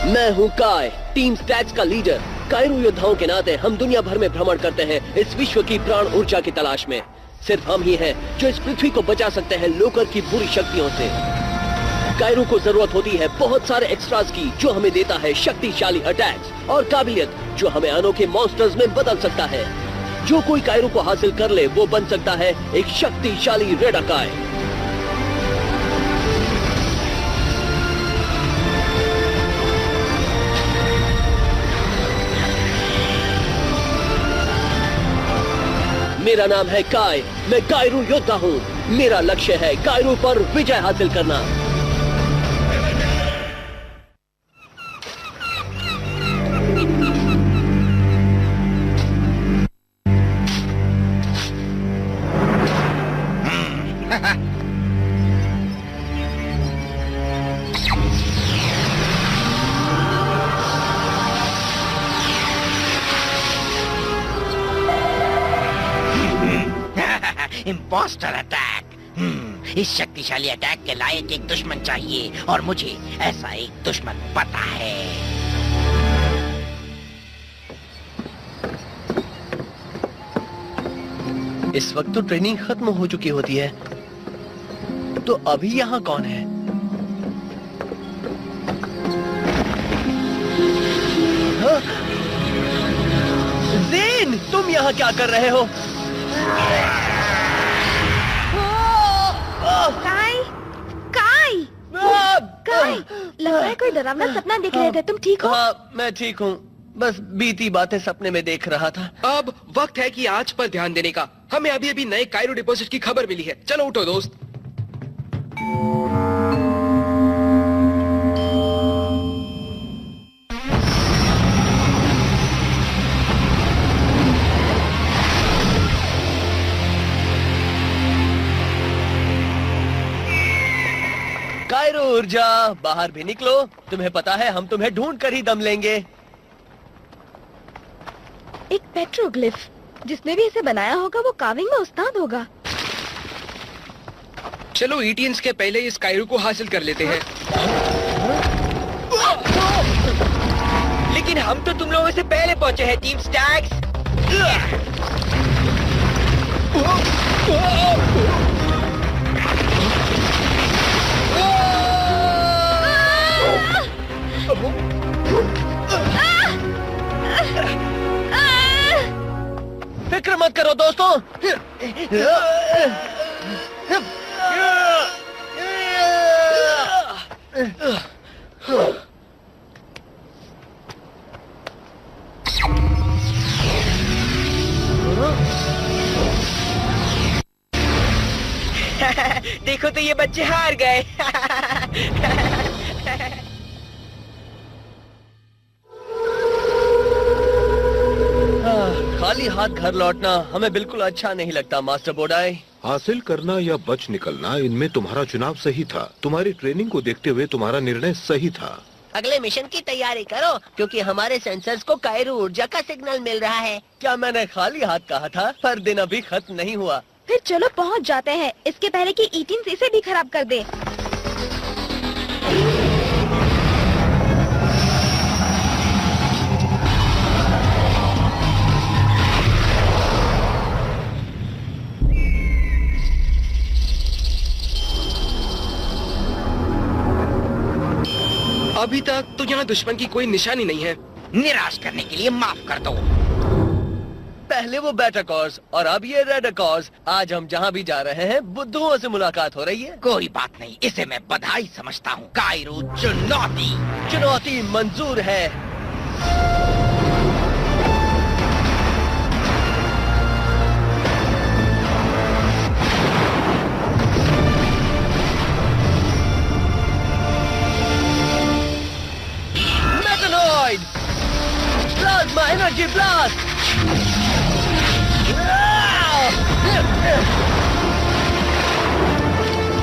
मैं हूँ काय, टीम स्टैग्स का लीडर। कायरू योद्धाओं के नाते हम दुनिया भर में भ्रमण करते हैं इस विश्व की प्राण ऊर्जा की तलाश में। सिर्फ हम ही हैं जो इस पृथ्वी को बचा सकते हैं लोकर की बुरी शक्तियों से। कायरू को जरूरत होती है बहुत सारे एक्स्ट्रास की, जो हमें देता है शक्तिशाली अटैक्स और काबिलियत जो हमें अनोखे मॉन्स्टर्स में बदल सकता है। जो कोई कायरू को हासिल कर ले वो बन सकता है एक शक्तिशाली रेडाकाय। मेरा नाम है काय, मैं कायरू योद्धा हूँ। मेरा लक्ष्य है कायरू पर विजय हासिल करना। Imposter attack. इस शक्तिशाली अटैक के लायक एक दुश्मन चाहिए और मुझे ऐसा एक दुश्मन पता है। इस वक्त तो ट्रेनिंग खत्म हो चुकी होती है, तो अभी यहाँ कौन है? हाँ? ज़ेन, तुम यहाँ क्या कर रहे हो? काय, काय, काय, लग रहा है कोई डरावना सपना देख रहे थे। तुम ठीक हो? हाँ, मैं ठीक हूँ। बस बीती बातें सपने में देख रहा था। अब वक्त है कि आज पर ध्यान देने का। हमें अभी अभी नए कायरो डिपॉजिट की खबर मिली है। चलो उठो दोस्त। कायरो ऊर्जा, बाहर भी निकलो। तुम्हें पता है हम तुम्हें ढूंढ कर ही दम लेंगे। एक पेट्रोग्लिफ, जिसने भी इसे बनाया होगा वो कार्विंग में उस्ताद होगा। चलो ईटियंस के पहले इस कायरो को हासिल कर लेते हैं। लेकिन हम तो तुम लोगों से पहले पहुंचे हैं टीम स्टैग्स। फिक्र मत करो दोस्तों। देखो तो ये बच्चे हार गए। खाली हाथ घर लौटना हमें बिल्कुल अच्छा नहीं लगता मास्टर बोडाई। हासिल करना या बच निकलना, इनमें तुम्हारा चुनाव सही था। तुम्हारी ट्रेनिंग को देखते हुए तुम्हारा निर्णय सही था। अगले मिशन की तैयारी करो, क्योंकि हमारे सेंसर्स को कायरो ऊर्जा का सिग्नल मिल रहा है। क्या मैंने खाली हाथ कहा था? हर दिन अभी खत्म नहीं हुआ। फिर चलो पहुंच जाते हैं, इसके पहले कि ईटिंस इसे भी खराब कर दे। अभी तक तो यहाँ दुश्मन की कोई निशानी नहीं है। निराश करने के लिए माफ कर दो। पहले वो बेटाकॉर्स और अब ये रेडाकॉर्स। आज हम जहाँ भी जा रहे हैं बुद्धुओं से मुलाकात हो रही है। कोई बात नहीं, इसे मैं बधाई समझता हूँ। कायरो चुनौती मंजूर है। Metanoid plasma energy blast.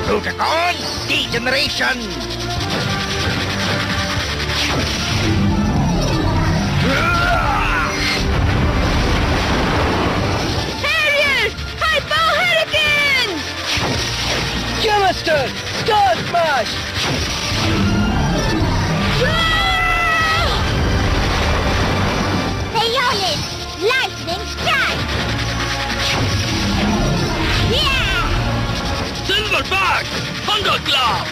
Protocol degeneration. Harrier, Hyper Hurricane. Chemister, Star Smash. Hammer back! Thunderclap!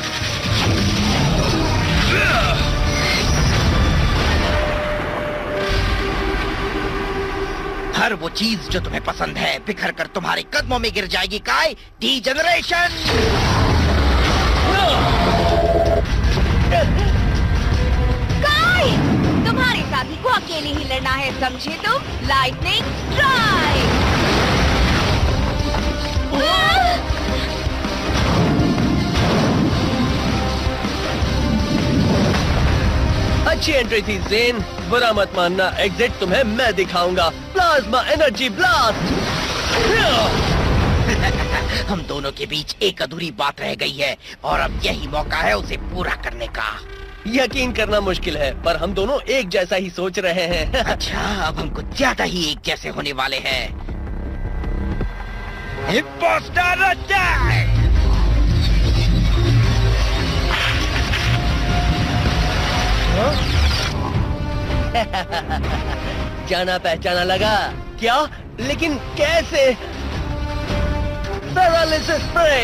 हर वो चीज जो तुम्हें पसंद है बिखर कर तुम्हारे कदमों में गिर जाएगी काय। डीजनरेशन। काय, तुम्हारे साथी को अकेले ही लड़ना है, समझे तुम? Lightning strike. अच्छी एंट्री थी ज़ेन, बुरा मत मानना। एग्जिट तुम्हें मैं दिखाऊंगा। Plasma energy blast. हम दोनों के बीच एक अधूरी बात रह गई है और अब यही मौका है उसे पूरा करने का। यकीन करना मुश्किल है, पर हम दोनों एक जैसा ही सोच रहे हैं। अच्छा, अब हम कुछ ज्यादा ही एक जैसे होने वाले हैं। हिप्पोस्टार अटैक! जाना पहचाना लगा क्या? लेकिन कैसे? Paralysis spray.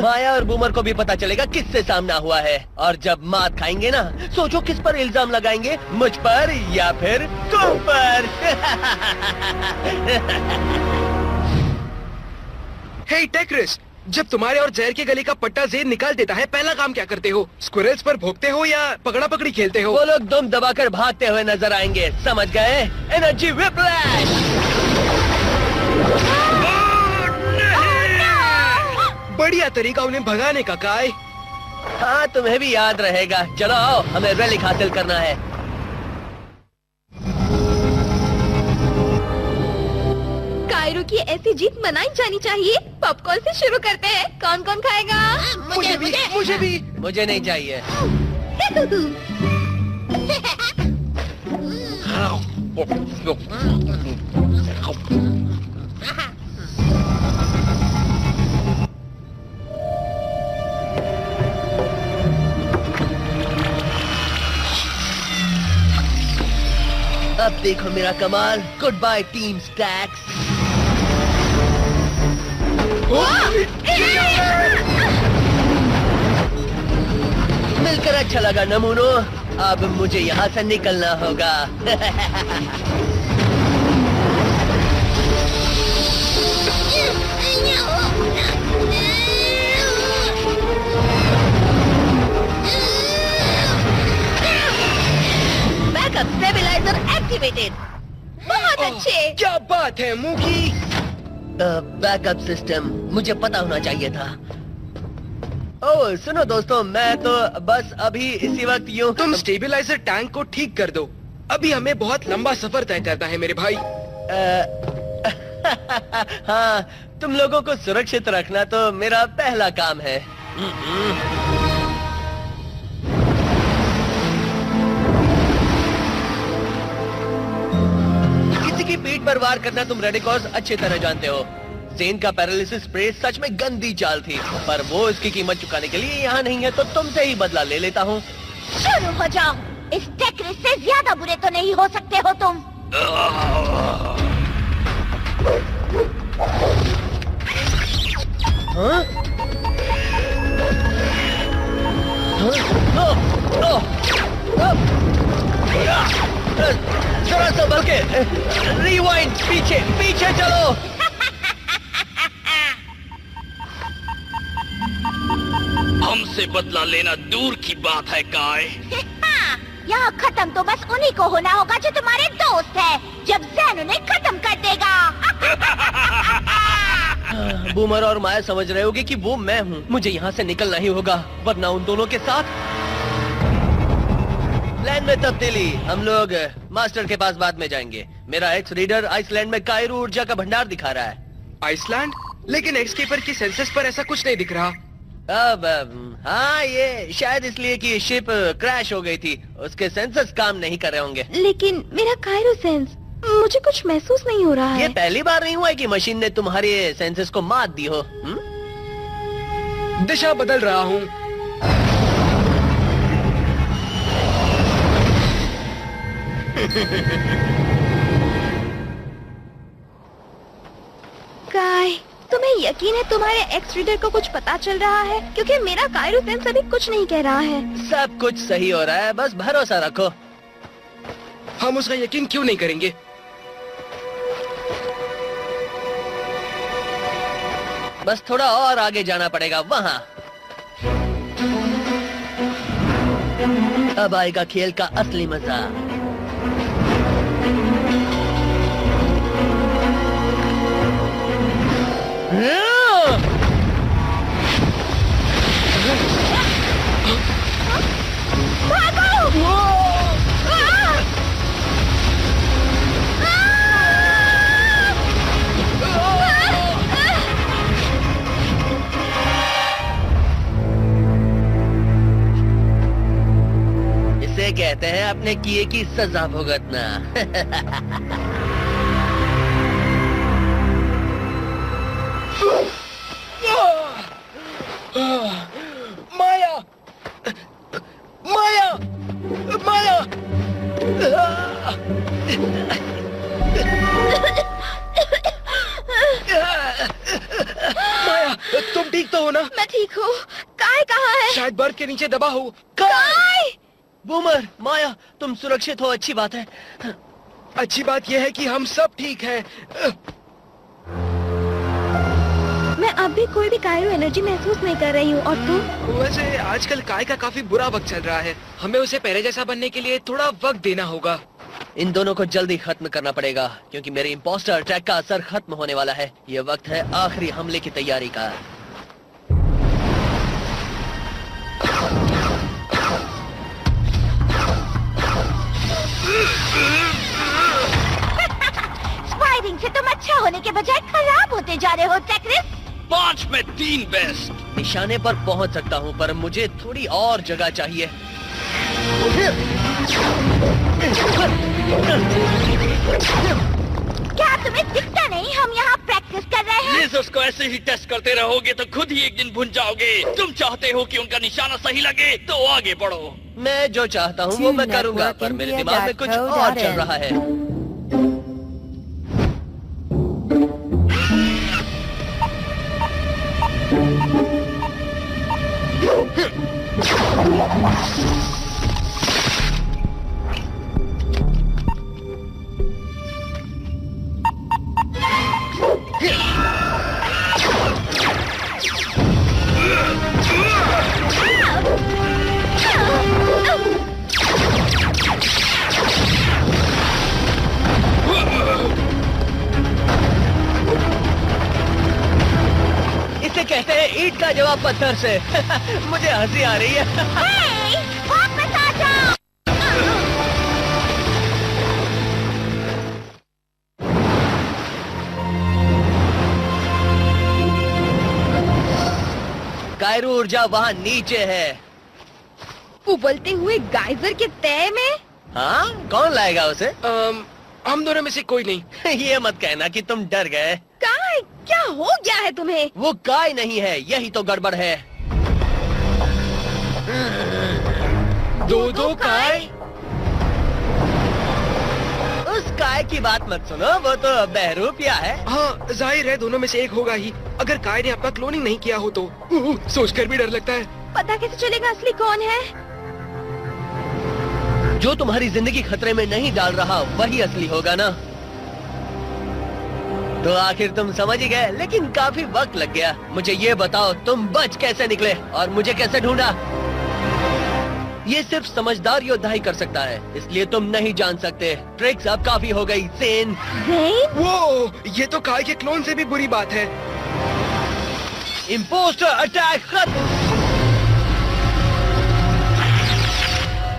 माया और बूमर को भी पता चलेगा किससे सामना हुआ है, और जब मात खाएंगे ना, सोचो किस पर इल्जाम लगाएंगे, मुझ पर या फिर तुम पर। हे टेक्रिस, जब तुम्हारे और जहर के गले का पट्टा ज़ेन निकाल देता है, पहला काम क्या करते हो? स्क्विरल्स पर भोंकते हो या पकड़ा पकड़ी खेलते हो? वो लोग दुम दबाकर भागते हुए नजर आएंगे, समझ गए? Energy whiplash. बढ़िया तरीका उन्हें भगाने का काय। हाँ, तुम्हें भी याद रहेगा। चलो आओ, हमें रेलिक हासिल करना है। कायरो की ऐसी जीत मनाई जानी चाहिए। पॉपकॉर्न से शुरू करते हैं। कौन कौन खाएगा? मुझे भी। मुझे नहीं चाहिए। अब देखो मेरा कमाल। Good bye team stacks. मिलकर अच्छा लगा नमूनो। अब मुझे यहाँ से निकलना होगा। Backup stabiliser activated. बहुत अच्छे। क्या बात है मूकी। बैकअप सिस्टम मुझे पता होना चाहिए था। ओह सुनो दोस्तों, मैं तो बस अभी इसी वक्त यूं। तुम स्टेबलाइजर टैंक को ठीक कर दो। अभी हमें बहुत लंबा सफर तय करना है मेरे भाई। हाँ, तुम लोगों को सुरक्षित रखना तो मेरा पहला काम है। किसी की पीठ पर वार करना तुम रेडिकॉर्ड्स अच्छी तरह जानते हो। ज़ेन का पैरालिसिस स्प्रे सच में गंदी चाल थी, पर वो इसकी कीमत चुकाने के लिए यहाँ नहीं है, तो तुमसे ही बदला ले लेता हूँ। शुरू हो जाओ। इस टेक्रिस से ज्यादा बुरे तो नहीं हो सकते हो तुम। हाँ? जरा संभल के। रिवाइंड, पीछे पीछे चलो। हमसे बदला लेना दूर की बात है काय। यहाँ खत्म तो बस उन्हीं को होना होगा जो तुम्हारे दोस्त है, जब ज़ेन उन्हें खत्म कर देगा। बूमर और माया समझ रहे होगे कि वो मैं हूँ। मुझे यहाँ से निकलना ही होगा, वरना उन दोनों के साथ। प्लान में तब्दीली। हम लोग मास्टर के पास बाद में जाएंगे। मेरा एक्स रीडर आइसलैंड में कायरो ऊर्जा का भंडार दिखा रहा है। आइसलैंड? लेकिन एक्सकेपर की सेंसस पर ऐसा कुछ नहीं दिख रहा। अब हाँ, ये शायद इसलिए कि शिप क्रैश हो गई थी, उसके सेंसर्स काम नहीं कर रहे होंगे। लेकिन मेरा कायरो सेंस, मुझे कुछ महसूस नहीं हो रहा ये है। पहली बार नहीं हुआ है कि मशीन ने तुम्हारे सेंसर्स को मात दी हो। दिशा बदल रहा हूँ। तुम्हें यकीन है तुम्हारे एक्स रीडर को कुछ पता चल रहा है? क्योंकि मेरा कायरो सेंस अभी कुछ नहीं कह रहा है। सब कुछ सही हो रहा है, बस भरोसा रखो। हम उसका यकीन क्यों नहीं करेंगे? बस थोड़ा और आगे जाना पड़ेगा, वहाँ। अब आएगा खेल का असली मजा। इसे कहते हैं अपने किए की सजा भुगतना। माया, माया, माया। माया, तुम ठीक तो हो ना? मैं ठीक हूँ। काय कहाँ है? शायद बर्फ के नीचे दबा हो। काय! बूमर, माया, तुम सुरक्षित हो, अच्छी बात है। अच्छी बात यह है कि हम सब ठीक हैं। मैं अब भी कोई भी कायरो एनर्जी महसूस नहीं कर रही हूँ। और तुम? वैसे आजकल काय का काफी बुरा वक्त चल रहा है। हमें उसे पहले जैसा बनने के लिए थोड़ा वक्त देना होगा। इन दोनों को जल्दी खत्म करना पड़ेगा, क्योंकि मेरे इम्पोस्टर अटैक का असर खत्म होने वाला है। ये वक्त है आखिरी हमले की तैयारी का। स्पाइरिंग से तुम अच्छा होने के बजाय खराब होते जा रहे हो टेक्रिस। 5 में 3 बेस्ट। निशाने पर पहुंच सकता हूं, पर मुझे थोड़ी और जगह चाहिए। क्या तुम्हें दिखता नहीं हम यहाँ प्रैक्टिस कर रहे हैं? लेजर्स को ऐसे ही टेस्ट करते रहोगे तो खुद ही एक दिन भूल जाओगे। तुम चाहते हो कि उनका निशाना सही लगे तो आगे बढ़ो। मैं जो चाहता हूँ वो मैं करूँगा, पर मेरे दिमाग में कुछ और चल रहा है। इसे कहते हैं ईंट का जवाब पत्थर से। मुझे हंसी आ रही है। वापस आ जाओ। कायरो ऊर्जा वहाँ नीचे है। उबलते हुए गाइजर के तय में? हाँ, कौन लाएगा उसे? हम दोनों में से कोई नहीं। ये मत कहना कि तुम डर गए। काय, क्या हो गया है तुम्हें? वो काय नहीं है, यही तो गड़बड़ है। दो काय? उस काय की बात मत सुनो, वो तो बहरूपिया है। हाँ, जाहिर है दोनों में से एक होगा ही। अगर काय ने अपना क्लोनिंग नहीं किया हो तो सोचकर भी डर लगता है। पता कैसे चलेगा असली कौन है? जो तुम्हारी जिंदगी खतरे में नहीं डाल रहा वही असली होगा ना। तो आखिर तुम समझ ही गए, लेकिन काफी वक्त लग गया। मुझे ये बताओ, तुम बच कैसे निकले और मुझे कैसे ढूंढा? ये सिर्फ समझदार योद्धा ही कर सकता है, इसलिए तुम नहीं जान सकते। ट्रिक्स अब काफी हो गई। सेन, वो ये तो काय के क्लोन से भी बुरी बात है। इम्पोस्टर अटैक खत्म।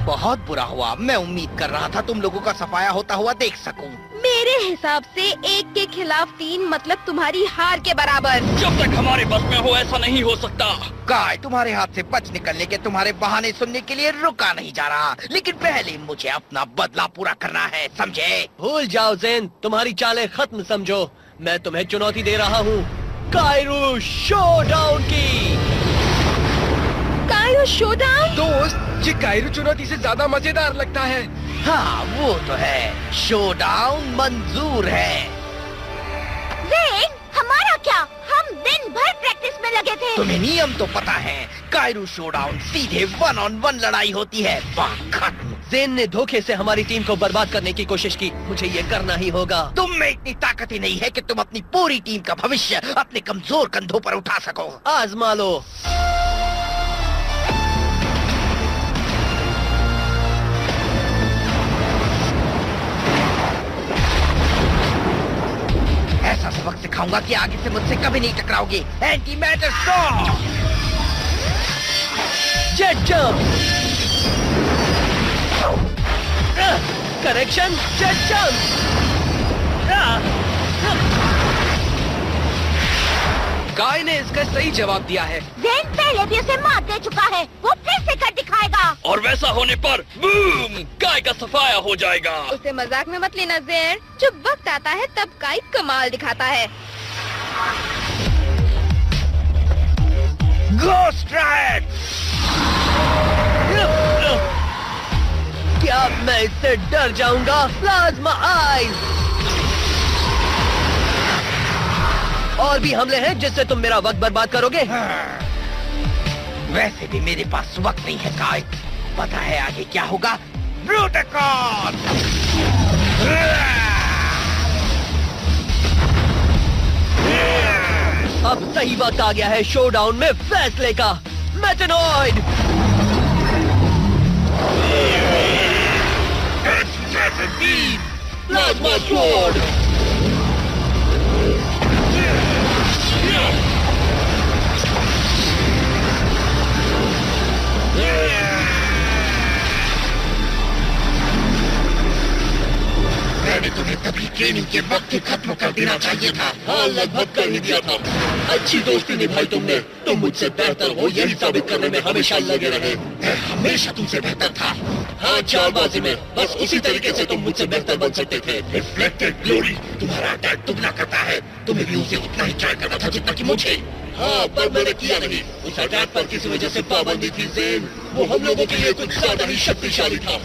बहुत बुरा हुआ। मैं उम्मीद कर रहा था तुम लोगों का सफाया होता हुआ देख सकूं। मेरे हिसाब से 1 के खिलाफ 3 मतलब तुम्हारी हार के बराबर। जब तक हमारे बस में हो ऐसा नहीं हो सकता। काय तुम्हारे हाथ से बच निकलने के तुम्हारे बहाने सुनने के लिए रुका नहीं जा रहा, लेकिन पहले मुझे अपना बदला पूरा करना है, समझे? भूल जाओ ज़ेन, तुम्हारी चालें खत्म समझो। मैं तुम्हें चुनौती दे रहा हूँ, कायरो शोडाउन की। Cairo showdown? दोस्त, ये कायरो चुनौती से ज्यादा मजेदार लगता है। हाँ वो तो है, शोडाउन मंजूर है। ज़ेन, हमारा क्या? हम तुम्हें नियम तो पता है, कायरू शोडाउन सीधे 1-on-1 लड़ाई होती है। बात खत्म। ज़ेन ने धोखे से हमारी टीम को बर्बाद करने की कोशिश की, मुझे ये करना ही होगा। तुम में इतनी ताकत ही नहीं है कि तुम अपनी पूरी टीम का भविष्य अपने कमजोर कंधों पर उठा सको। आजमा लो। ऐसा सबक सिखाऊंगा कि आगे से मुझसे कभी नहीं टकराओगे। Anti matter storm, jet jump, correction, jet jump. गाय ने इसका सही जवाब दिया है। ज़ेन पहले भी उसे मात दे चुका है, वो फिर से कर दिखाएगा। और वैसा होने पर बूम, गाय का सफाया हो जाएगा। उसे मजाक में मत लेना ज़ेन, जब वक्त आता है तब गाय कमाल दिखाता है। Ghost ride. क्या मैं इससे डर जाऊंगा? Plasma eyes. और भी हमले हैं जिससे तुम मेरा वक्त बर्बाद करोगे? वैसे भी मेरे पास वक्त नहीं है गाय। पता है आगे क्या होगा? ब्रूटिकॉन! अब सही वक्त आ गया है शोडाउन में फैसले का। मेटानॉइड! Plasma sword! मैंने तुम्हें तभी ट्रेनिंग के वक्त ही खत्म कर देना चाहिए था। हाँ, लगभग कर ही दिया था। अच्छी दोस्ती निभाई तुमने। तुम मुझसे बेहतर हो यही साबित करने में हमेशा लगे रहे। मैं हमेशा तुमसे बेहतर था। हाँ, चालबाजी में बस उसी तरीके से तुम मुझसे बेहतर बन सकते थे। रिफ्लेक्टेड ग्लोरी तुम्हारा अटैक दुगना करता है। तुम्हें भी उसे उतना ही ट्राई करना था जितना कि मुझे। हाँ, पर मैंने किया नहीं। उस अटैक पर किसी वजह से पाबंदी थी ज़ेन। वो हम लोगों के लिए कुछ ज्यादा ही शक्तिशाली था।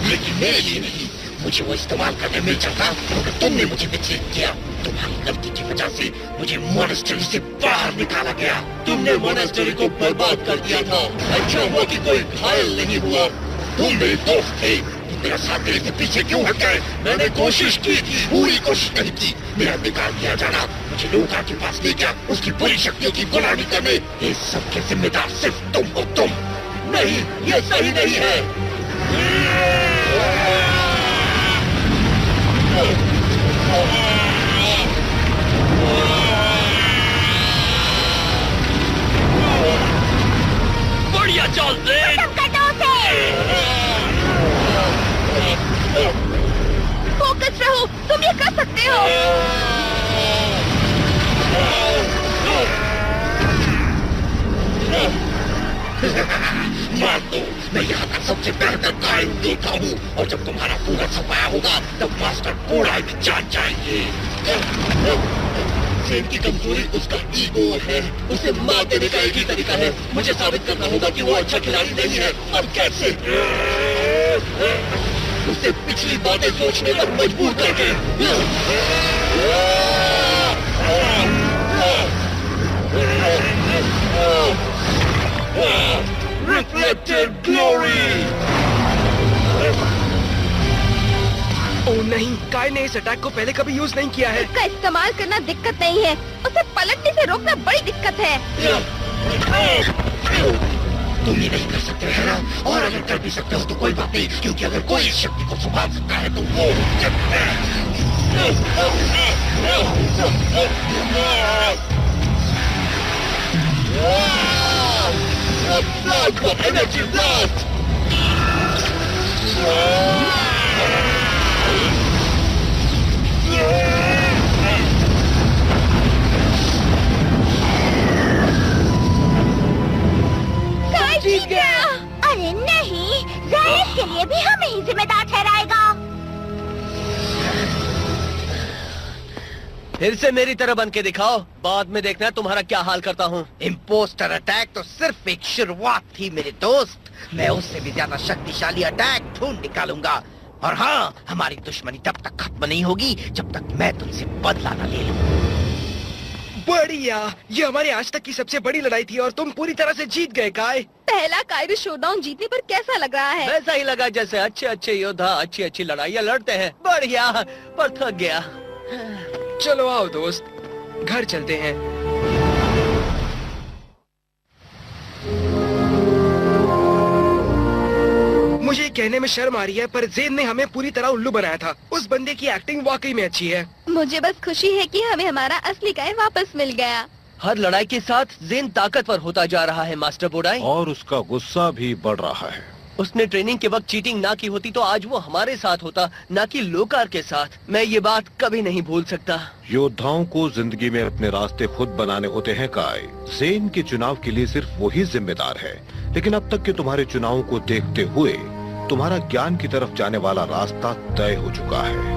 लेकिन मेरे लिए नहीं। मुझे वो इस्तेमाल करने में चाहता मगर तुमने मुझे विचलित किया। तुम्हारी गलती की वजह से मुझे मॉनेस्टरी से बाहर निकाला गया। तुमने मोनेस्टरी को बर्बाद कर दिया था। अच्छा हुआ कि कोई घायल नहीं हुआ। तुम मेरे दोस्त थे। तुम मेरा साथ देने से पीछे क्यों हट गए? मैंने कोशिश की थी। पूरी कोशिश नहीं की। मेरा बेकार किया जाना मुझे लोका के पास ले गया, उसकी पूरी शक्तियों की गुलामी करने। ये सब के जिम्मेदार सिर्फ तुम हो। तुम नहीं, ये सही नहीं है। बढ़िया चाल ज़ेन। फोकस रहो, तुम ये कर सकते हो। मान दो, मैं यहाँ का सबसे बेहतर कायम योद्धा हूँ और जब तुम्हारा पूरा सफाया होगा तब मास्टर पूरा भी जान जाएंगे। ज़ेन की कमजोरी उसका ईगो है। उसे मात देने का एक ही तरीका है। मुझे साबित करना होगा कि वो अच्छा खिलाड़ी नहीं है। अब कैसे? उसे पिछली बातें सोचने पर मजबूर करके। Reflected glory! ओह नहीं, गाय ने इस अटैक को पहले कभी यूज नहीं किया है। इसका इस्तेमाल करना दिक्कत नहीं है, उसे पलटने से रोकना बड़ी दिक्कत है। तुम ये नहीं कर सकते है ना? और अगर कर भी सकते हो तो कोई बात नहीं, क्योंकि अगर कोई इस शक्ति को संभाल सकता है तो वो Plasma energy blast! गाय जीत गया। अरे नहीं, ज़ेन के लिए भी हमें ही जिम्मेदार ठहराएगा। फिर से मेरी तरह बन के दिखाओ, बाद में देखना तुम्हारा क्या हाल करता हूँ। इम्पोस्टर अटैक तो सिर्फ एक शुरुआत थी मेरे दोस्त। मैं उससे भी ज्यादा शक्तिशाली अटैक ढूंढ निकालूंगा। और हाँ, हमारी दुश्मनी तब तक खत्म नहीं होगी जब तक मैं तुमसे बदला न ले लूं। बढ़िया, ये हमारी आज तक की सबसे बड़ी लड़ाई थी और तुम पूरी तरह से जीत गए काय। पहला कायरो शोडाउन जीतने पर कैसा लग रहा है? वैसा ही लगा जैसे अच्छे अच्छे योद्धा अच्छी अच्छी लड़ाइयाँ लड़ते हैं। बढ़िया, पर थक गया। चलो आओ दोस्त, घर चलते हैं। मुझे कहने में शर्म आ रही है, पर ज़ेन ने हमें पूरी तरह उल्लू बनाया था। उस बंदे की एक्टिंग वाकई में अच्छी है। मुझे बस खुशी है कि हमें हमारा असली काय वापस मिल गया। हर लड़ाई के साथ ज़ेन ताकतवर होता जा रहा है मास्टर बोडाई। और उसका गुस्सा भी बढ़ रहा है। उसने ट्रेनिंग के वक्त चीटिंग ना की होती तो आज वो हमारे साथ होता, ना कि लोकार के साथ। मैं ये बात कभी नहीं भूल सकता। योद्धाओं को जिंदगी में अपने रास्ते खुद बनाने होते हैं काय। ज़ेन के चुनाव के लिए सिर्फ वही जिम्मेदार है, लेकिन अब तक के तुम्हारे चुनावों को देखते हुए तुम्हारा ज्ञान की तरफ जाने वाला रास्ता तय हो चुका है।